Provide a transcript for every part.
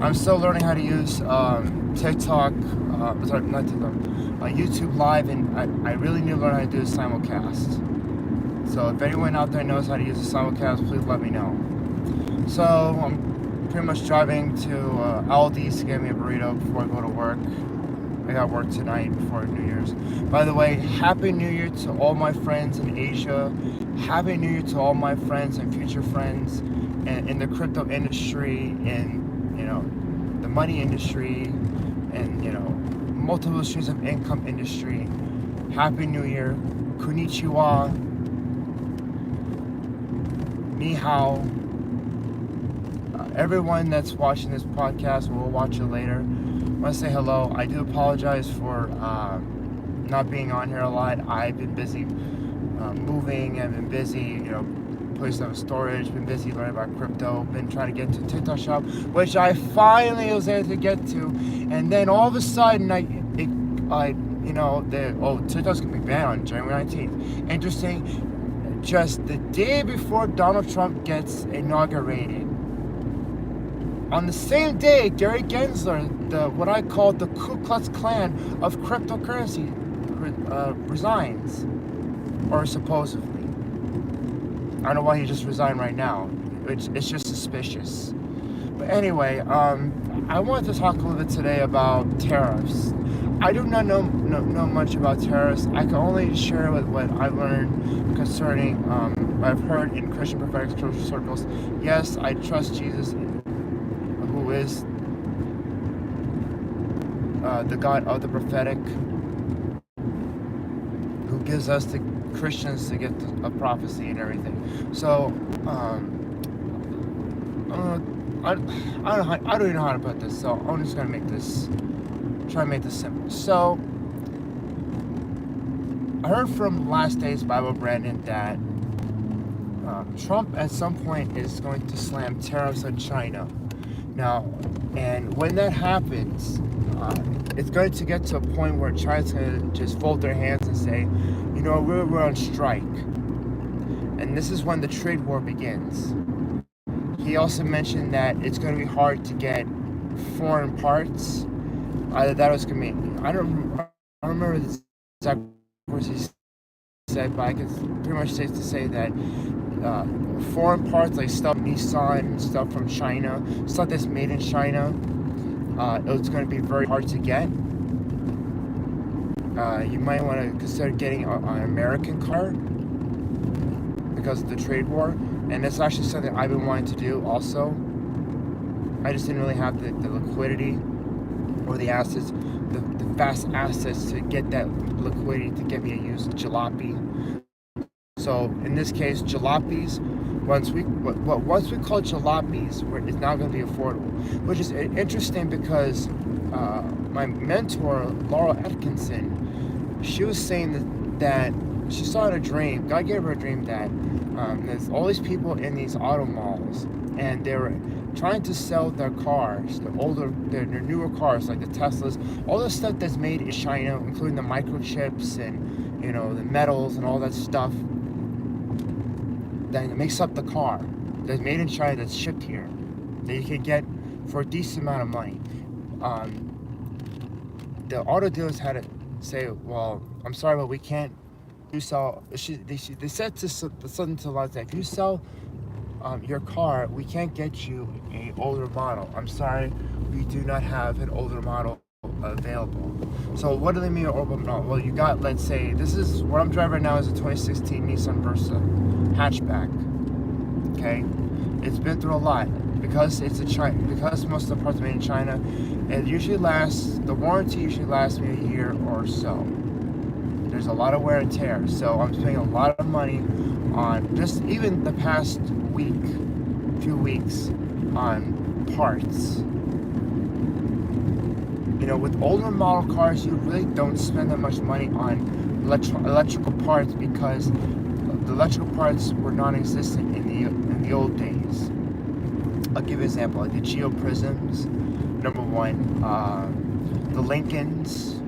I'm still learning how to use TikTok, sorry, not TikTok, YouTube Live, and I really need to learn how to do a simulcast. So if anyone out there knows how to use a simulcast, please let me know. So I'm pretty much driving to Aldi's to get me a burrito before I go to work. I got work tonight before New Year's. By the way, Happy New Year to all my friends in Asia. Happy New Year to all my friends and future friends in the crypto industry, in the money industry, and multiple streams of income industry. Happy New Year. Konnichiwa. Ni hao. Everyone that's watching this podcast will watch it later. I want to say hello. I do apologize for not being on here a lot. I've been busy moving. I've been busy, putting stuff in storage. Been busy learning about crypto. Been trying to get to TikTok Shop, which I finally was able to get to. And then all of a sudden, TikTok's gonna be banned on January 19th. Interesting. Just the day before Donald Trump gets inaugurated. On the same day, Gary Gensler, what I call the Ku Klux Klan of cryptocurrency, resigns, or supposedly. I don't know why he just resigned right now. It's just suspicious. But anyway, I wanted to talk a little bit today about tariffs. I do not know much about tariffs. I can only share with what I've learned concerning what I've heard in Christian prophetic spiritual circles. Yes, I trust Jesus, who is the God of the prophetic, who gives us the Christians to get a prophecy and everything. So I don't even know how to put this. So I'm just gonna try to make this simple. So I heard from Last Days Bible Brandon that Trump at some point is going to slam tariffs on China. Now, and when that happens, it's going to get to a point where China's going to just fold their hands and say, we're on strike. And this is when the trade war begins. He also mentioned that it's going to be hard to get foreign parts. Either that or it's going to be, I don't remember the exact words he said, but I can pretty much safe to say that foreign parts like stuff Nissan, stuff from China, stuff that's made in China, it's going to be very hard to get. You might want to consider getting an American car because of the trade war, and it's actually something I've been wanting to do also. I just didn't really have the liquidity or the assets, the fast assets to get that liquidity to get me a used jalopy. So in this case, jalopies, once we call jalopies, it's not going to be affordable, which is interesting because my mentor, Laura Atkinson, she was saying that she saw in a dream, God gave her a dream that there's all these people in these auto malls, and they were trying to sell their cars, their newer cars like the Teslas, all the stuff that's made in China, including the microchips and the metals and all that stuff that makes up the car that's made in China, that's shipped here, that you can get for a decent amount of money. The auto dealers had to say, well, I'm sorry, but we can't. You sell. They said to something to the line that if you sell your car, we can't get you an older model. I'm sorry, we do not have an older model available. So what do they mean older model? Well, you got, let's say, this is what I'm driving right now is a 2016 Nissan Versa hatchback. Okay, it's been through a lot because because most of the parts are made in China. The warranty usually lasts me a year or so. There's a lot of wear and tear, so I'm spending a lot of money on just even the past few weeks on parts. With older model cars, you really don't spend that much money on electrical parts because the electrical parts were non-existent in the old days. I'll give you an example, like the Geo Prisms, number one, the Lincolns,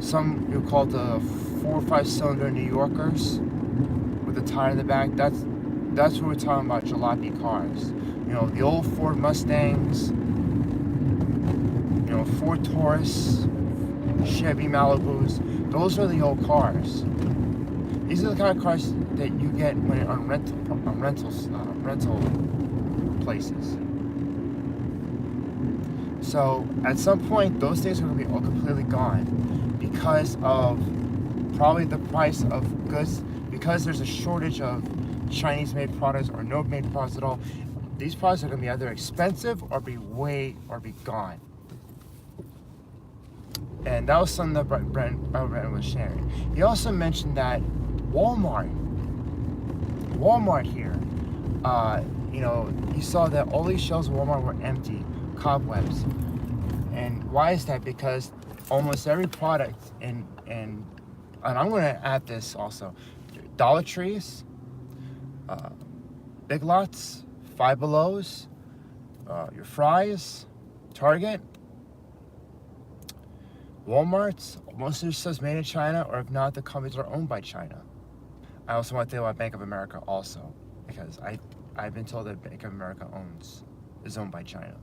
some you call the 4 or 5 cylinder New Yorkers with the tire in the back. That's what we're talking about, jalopy cars. The old Ford Mustangs, Ford Taurus, Chevy Malibus. Those are the old cars. These are the kind of cars that you get when you're on rental places. So at some point, those things are going to be all completely gone because of probably the price of goods, because there's a shortage of Chinese-made products or no-made products at all. These products are going to be either expensive or be gone. And that was something that Brent was sharing. He also mentioned that Walmart here, you saw that all these shelves of Walmart were empty, cobwebs. And why is that? Because almost every product and I'm going to add this also, Dollar Trees, Big Lots, Five Belows, your Fry's, Target, Walmart's, most of their stuff's made in China, or if not, the companies are owned by China. I also want to think about Bank of America also, because I've been told that Bank of America is owned by China.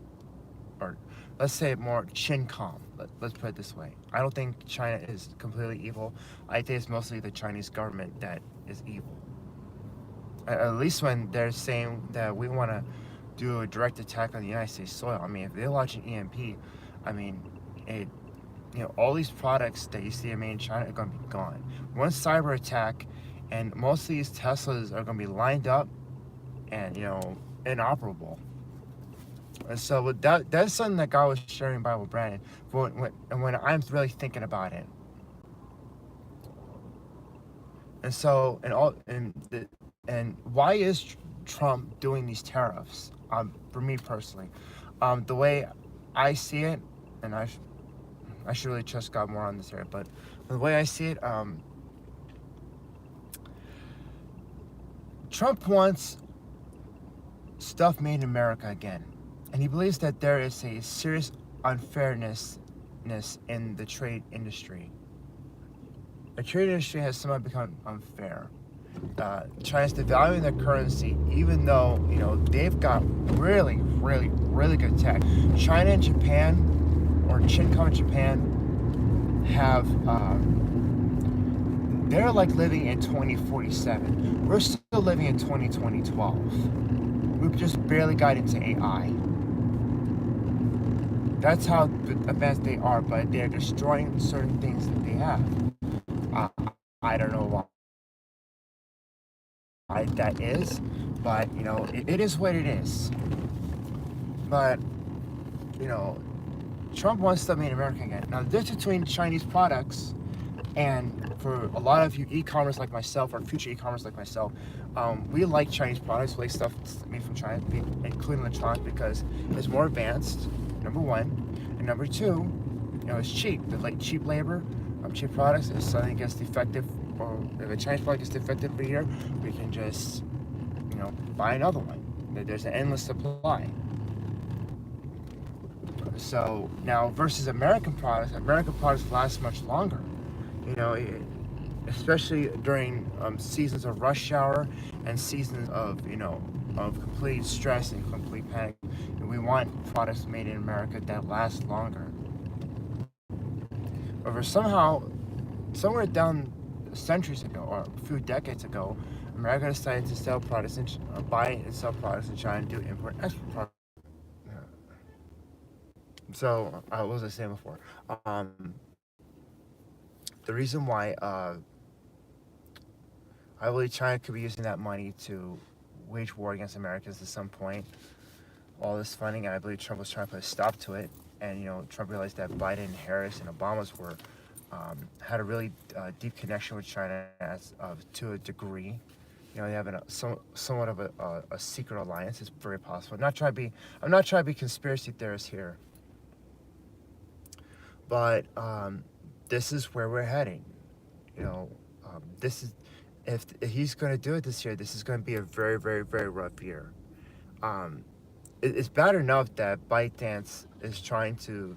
Or let's say more Chincom. Let's put it this way. I don't think China is completely evil. I think it's mostly the Chinese government that is evil. At least when they're saying that we want to do a direct attack on the United States soil. I mean, if they launch an EMP, I mean, all these products that you see made in China are going to be gone. One cyber attack, and most of these Teslas are going to be lined up and, inoperable. And so that's something that God was sharing by with Brandon. When I'm really thinking about it. And so, and why is Trump doing these tariffs? For me personally, the way I see it, and I should really trust God more on this area, but the way I see it, Trump wants stuff made in America again. And he believes that there is a serious unfairness in the trade industry. The trade industry has somehow become unfair. China's devaluing their currency, even though, they've got really, really, really good tech. China and Japan, or Chincom and Japan, have, they're like living in 2047. We're still living in 2012. We've just barely got into AI. That's how advanced they are, but they're destroying certain things that they have. I don't know why that is, but it is what it is. But Trump wants stuff made in America again. Now, the difference between Chinese products and for a lot of you e-commerce like myself, or future e-commerce like myself, we like Chinese products, we like stuff made from China, including electronics, because it's more advanced, number one, and number two, it's cheap. They're like cheap labor, cheap products. If something gets defective, or if a Chinese product gets defective for a year, we can just, buy another one. There's an endless supply. So now versus American products last much longer. Especially during seasons of rush hour and seasons of of complete stress and complete panic. And we want products made in America that last longer. Or somehow, somewhere down centuries ago or a few decades ago, America decided to sell products buy and sell products in China and do import and export products. So what was I saying before? The reason why I believe China could be using that money to wage war against Americans at some point. All this funding, and I believe Trump was trying to put a stop to it. And Trump realized that Biden, Harris, and Obama's had a really deep connection with China to a degree. They have somewhat of a secret alliance. It's very possible. I'm not trying to be conspiracy theorist here, but this is where we're heading. This is if he's going to do it this year. This is going to be a very, very, very rough year. It's bad enough that ByteDance is trying to.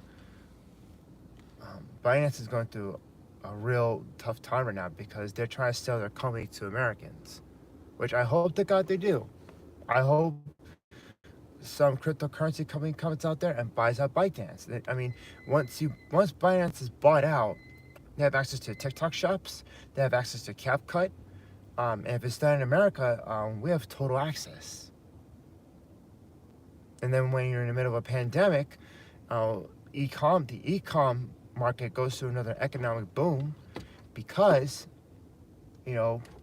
ByteDance is going through a real tough time right now because they're trying to sell their company to Americans, which I hope to God they do. I hope some cryptocurrency company comes out there and buys out ByteDance. I mean, once ByteDance is bought out, they have access to TikTok shops, they have access to CapCut, and if it's done in America, we have total access. And then when you're in the middle of a pandemic, the e-com market goes through another economic boom because,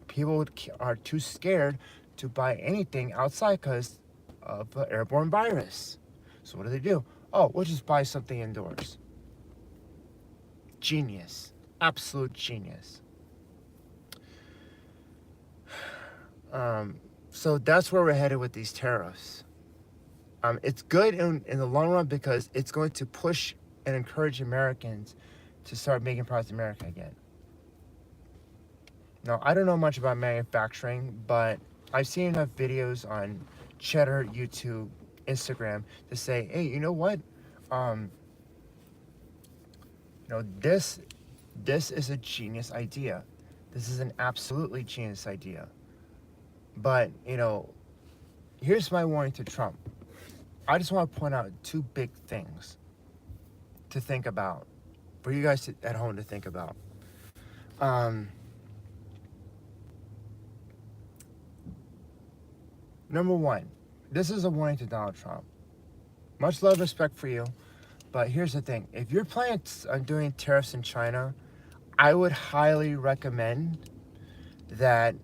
people are too scared to buy anything outside because of the airborne virus. So what do? Oh, we'll just buy something indoors. Genius. Absolute genius. So that's where we're headed with these tariffs. It's good in the long run because it's going to push and encourage Americans to start making products in America again. Now, I don't know much about manufacturing, but I've seen enough videos on Cheddar, YouTube, Instagram to say, hey, you know what? This is a genius idea. This is an absolutely genius idea. But, here's my warning to Trump. I just want to point out two big things to think about, for you guys at home to think about. Number one, this is a warning to Donald Trump. Much love, respect for you, but here's the thing. If you're planning on doing tariffs in China, I would highly recommend that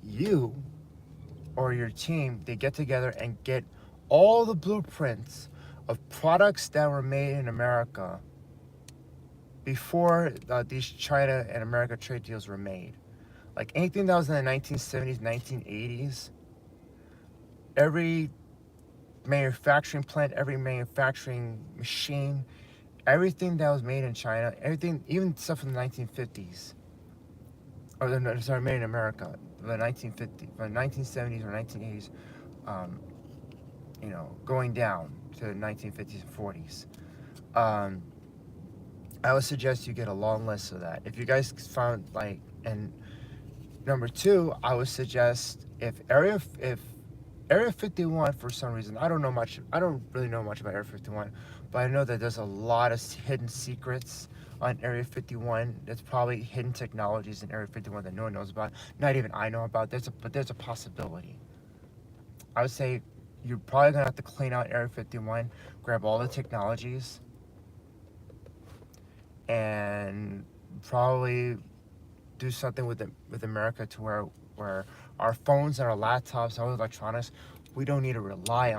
you or your team, they get together and get all the blueprints of products that were made in America before these China and America trade deals were made. Like anything that was in the 1970s, 1980s, every manufacturing plant, every manufacturing machine, everything that was made in China, everything, even stuff from the 1950s, made in America, the 1970s or 1980s, going down to the 1950s and 40s. I would suggest you get a long list of that. If you guys found and number two, I would suggest if Area 51, for some reason, I don't really know much about Area 51, but I know that there's a lot of hidden secrets on Area 51. There's probably hidden technologies in Area 51 that no one knows about. Not even I know about. But there's a possibility. I would say you're probably gonna have to clean out Area 51, grab all the technologies, and probably do something with America to where our phones and our laptops, our electronics, we don't need to rely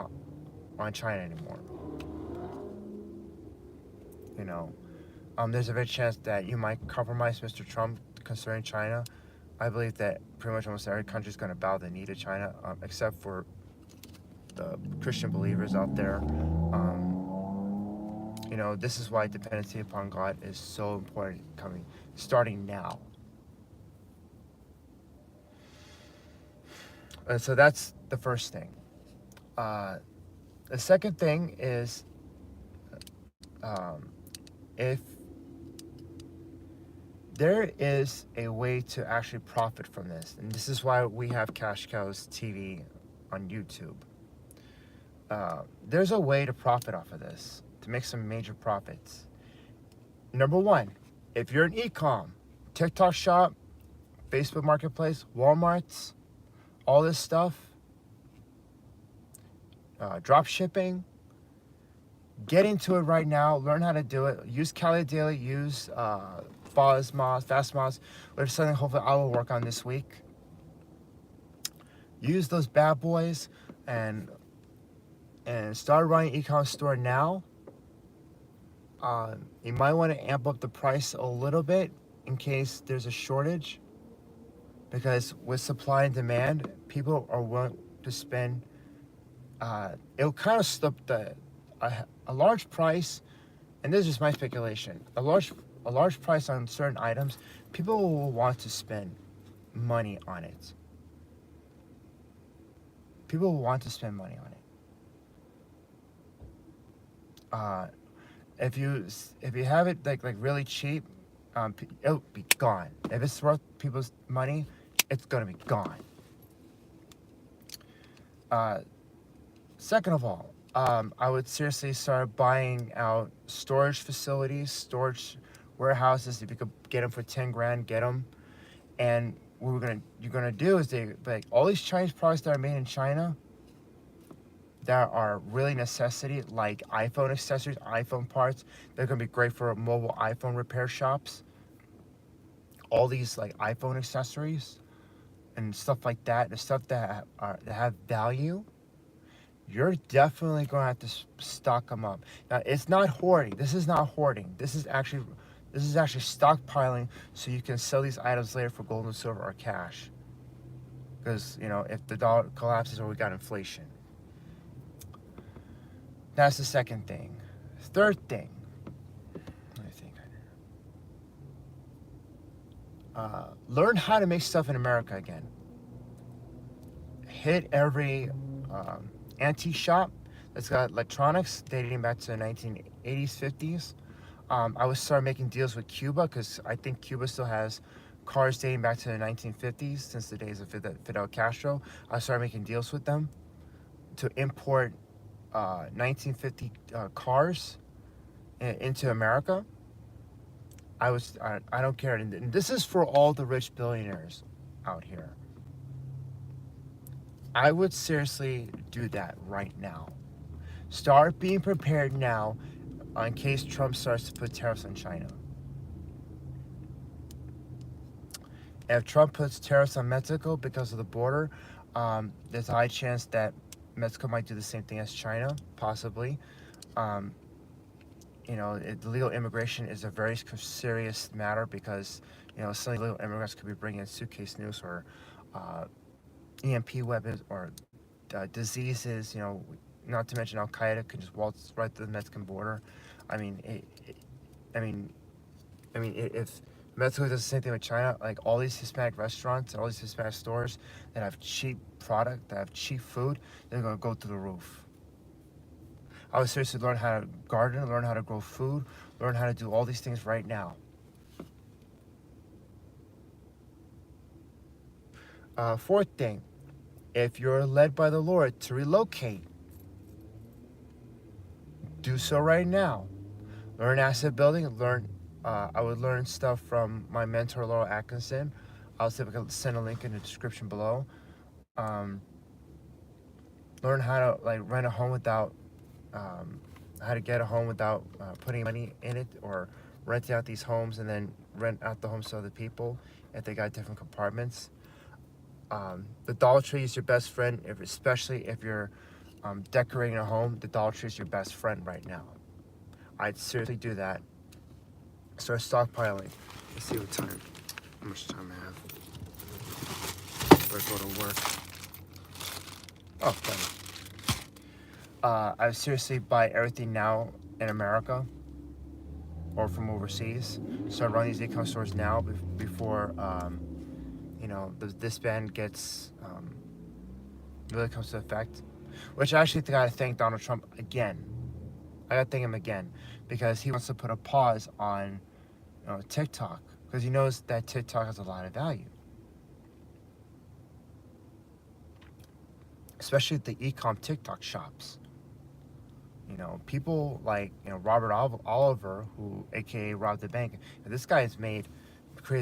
on China anymore. There's a big chance that you might compromise Mr. Trump concerning China. I believe that pretty much almost every country is going to bow the knee to China, except for the Christian believers out there. This is why dependency upon God is so important starting now. And so that's the first thing. The second thing is, if there is a way to actually profit from this, and this is why we have Cash Cows TV on YouTube. There's a way to profit off of this, to make some major profits. Number one, if you're an e-com, TikTok shop, Facebook Marketplace, Walmart's, all this stuff, drop shipping, get into it right now. Learn how to do it. Use Cali Daily, use Fastmoz, which is something hopefully I will work on this week. Use those bad boys and start running e-commerce store now. You might want to amp up the price a little bit in case there's a shortage, because with supply and demand, people are willing to spend. It'll kind of stop a large price, and this is just my speculation. A large price on certain items, people will want to spend money on it. People will want to spend money on it. If you have it like really cheap, it'll be gone. If it's worth people's money, it's gonna be gone. Second of all, I would seriously start buying out storage facilities, storage warehouses. If you could get them for 10 grand, get them. And what you're gonna do is like all these Chinese products that are made in China that are really necessity, like iPhone accessories, iPhone parts. They're gonna be great for mobile iPhone repair shops. All these like iPhone accessories and stuff like that, the stuff that have value, you're definitely going to have to stock them up. Now, it's not hoarding. This is not hoarding. This is actually stockpiling so you can sell these items later for gold and silver or cash. Because, if the dollar collapses or we got inflation. That's the second thing. Third thing, let me think. Learn how to make stuff in America again. Hit every antique shop that's got electronics dating back to the 1980s, 50s. I would start making deals with Cuba because I think Cuba still has cars dating back to the 1950s, since the days of Fidel Castro. I started making deals with them to import 1950 cars into America. I don't care. And this is for all the rich billionaires out here. I would seriously do that right now. Start being prepared now in case Trump starts to put tariffs on China. If Trump puts tariffs on Mexico because of the border, there's a high chance that Mexico might do the same thing as China, possibly. Um, Illegal immigration is a very serious matter because, some illegal immigrants could be bringing in suitcase nukes or EMP weapons or diseases, not to mention Al Qaeda could just waltz right to the Mexican border. I mean, I mean, if Mexico does the same thing with China, like all these Hispanic restaurants and all these Hispanic stores that have cheap product, that have cheap food, they're gonna go through the roof. I would seriously learn how to garden, learn how to grow food, learn how to do all these things right now. Fourth thing, if you're led by the Lord to relocate, do so right now. Learn asset building. I would learn stuff from my mentor, Laurel Atkinson. I'll see if I can send a link in the description below. Um, Learn how to rent a home without, how to get a home without putting money in it, or renting out these homes and then rent out the homes to other people if they got different compartments. The Dollar Tree is your best friend, especially if you're decorating a home. The Dollar Tree is your best friend right now. I'd seriously do that. Start stockpiling. Let's see how much time I have. Let's go to work. Oh, done. I would seriously buy everything now in America or from overseas. Start running these e-com stores now before this ban really comes to effect. Which I actually think I gotta thank Donald Trump again. I gotta thank him again because he wants to put a pause on TikTok, because he knows that TikTok has a lot of value, especially the e-com TikTok shops. People like Robert Oliver, who AKA robbed the bank. This guy has created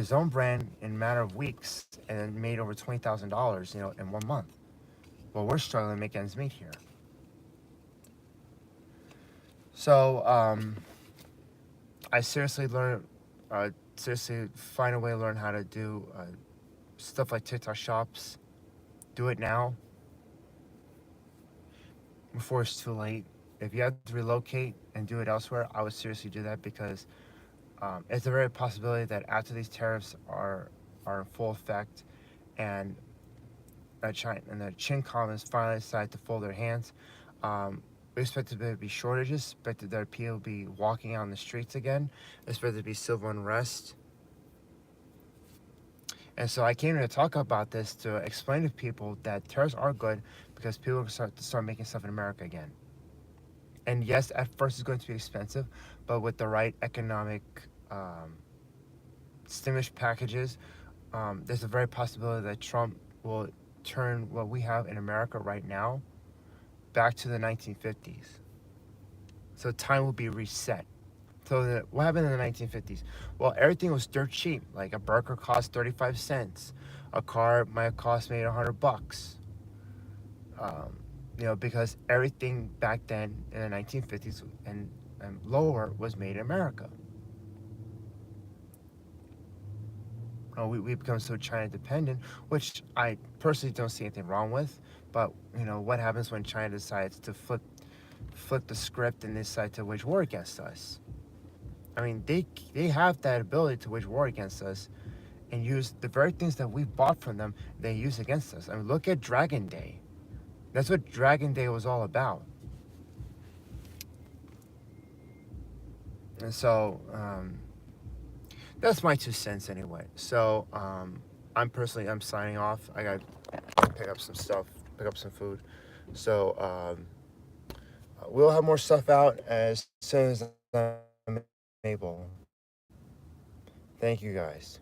his own brand in a matter of weeks and made over $20,000 in 1 month. Well, we're struggling to make ends meet here. So I seriously find a way to learn how to do stuff like TikTok shops. Do it now before it's too late. If you have to relocate and do it elsewhere, I would seriously do that, because it's a very possibility that after these tariffs are in full effect and China and the Chin Commons finally decide to fold their hands, we expect there to be shortages, expected that people will be walking out on the streets again, expected to be civil unrest. And so I came here to talk about this, to explain to people that tariffs are good because people can start making stuff in America again. And yes, at first it's going to be expensive, but with the right economic stimulus packages, there's a very possibility that Trump will turn what we have in America right now back to the 1950s. So time will be reset. So what happened in the 1950s? Well, everything was dirt cheap. Like a burger cost 35 cents. A car might cost maybe $100. Um, because everything back then in the 1950s and lower was made in America. We become so China dependent, which I personally don't see anything wrong with. But what happens when China decides to flip the script and decide to wage war against us? I mean, they have that ability to wage war against us and use the very things that we bought from them. They use against us. I mean, look at Dragon Day. That's what Dragon Day was all about. And so that's my 2 cents anyway. So I'm signing off. I got to pick up some stuff, pick up some food. So we'll have more stuff out as soon as I'm able. Thank you guys.